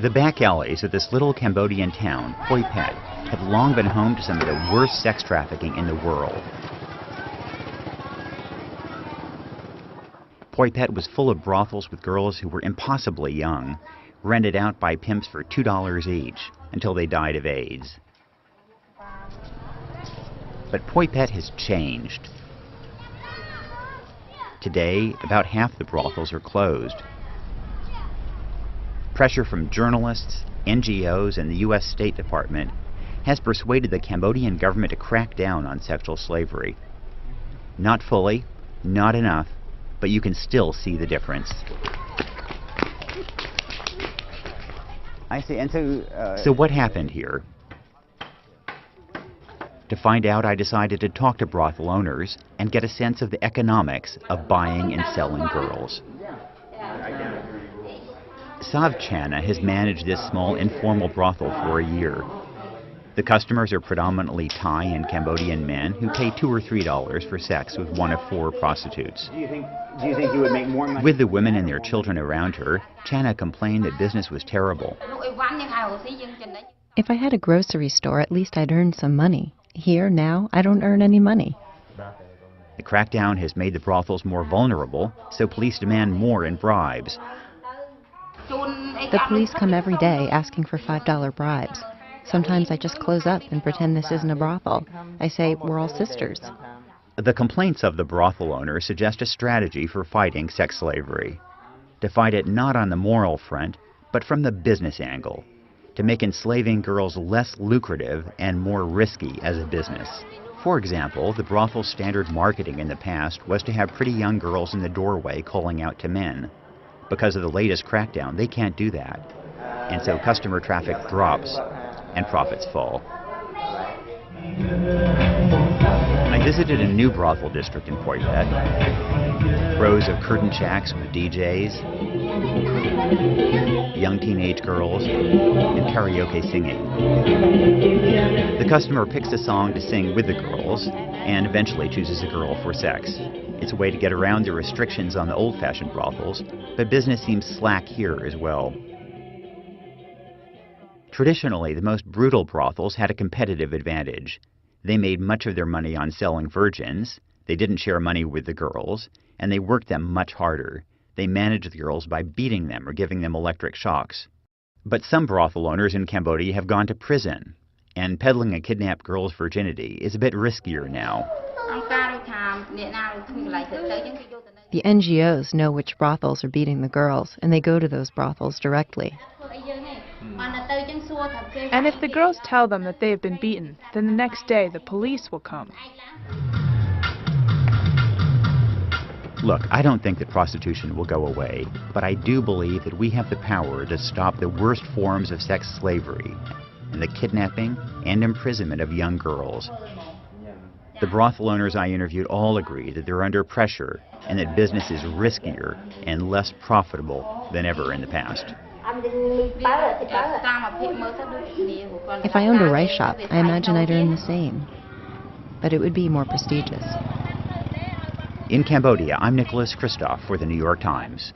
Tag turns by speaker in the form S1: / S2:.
S1: The back alleys of this little Cambodian town, Poi Phet, have long been home to some of the worst sex trafficking in the world. Poi Phet was full of brothels with girls who were impossibly young, rented out by pimps for $2 each until they died of AIDS. But Poi Phet has changed. Today, about half the brothels are closed. Pressure from journalists, NGOs, and the U.S. State Department has persuaded the Cambodian government to crack down on sexual slavery. Not fully, not enough, but you can still see the difference.
S2: I see. And
S1: So what happened here? To find out, I decided to talk to brothel owners and get a sense of the economics of buying and selling girls. Savchana has managed this small informal brothel for a year. The customers are predominantly Thai and Cambodian men who pay $2 or $3 for sex with one of 4 prostitutes.
S2: Do you think you would make more money?
S1: With the women and their children around her, Chana complained that business was terrible.
S3: If I had a grocery store, at least I'd earn some money. Here, now, I don't earn any money.
S1: The crackdown has made the brothels more vulnerable, so police demand more in bribes.
S3: The police come every day asking for $5 bribes. Sometimes I just close up and pretend this isn't a brothel. I say, we're all sisters.
S1: The complaints of the brothel owners suggest a strategy for fighting sex slavery. To fight it not on the moral front, but from the business angle. To make enslaving girls less lucrative and more risky as a business. For example, the brothel's standard marketing in the past was to have pretty young girls in the doorway calling out to men. Because of the latest crackdown, they can't do that. And so customer traffic drops and profits fall. I visited a new brothel district in Poi Phet. Rows of curtain shacks with DJs, young teenage girls, and karaoke singing. The customer picks a song to sing with the girls and eventually chooses a girl for sex. It's a way to get around the restrictions on the old-fashioned brothels, but business seems slack here as well. Traditionally, the most brutal brothels had a competitive advantage. They made much of their money on selling virgins, they didn't share money with the girls, and they worked them much harder. They managed the girls by beating them or giving them electric shocks. But some brothel owners in Cambodia have gone to prison, and peddling a kidnapped girl's virginity is a bit riskier now.
S3: The NGOs know which brothels are beating the girls, and they go to those brothels directly.
S4: And if the girls tell them that they have been beaten, then the next day the police will come.
S1: Look, I don't think that prostitution will go away, but I do believe that we have the power to stop the worst forms of sex slavery and the kidnapping and imprisonment of young girls. The brothel owners I interviewed all agree that they're under pressure and that business is riskier and less profitable than ever in the past.
S3: If I owned a rice shop, I imagine I'd earn the same. But it would be more prestigious.
S1: In Cambodia, I'm Kristof for the New York Times.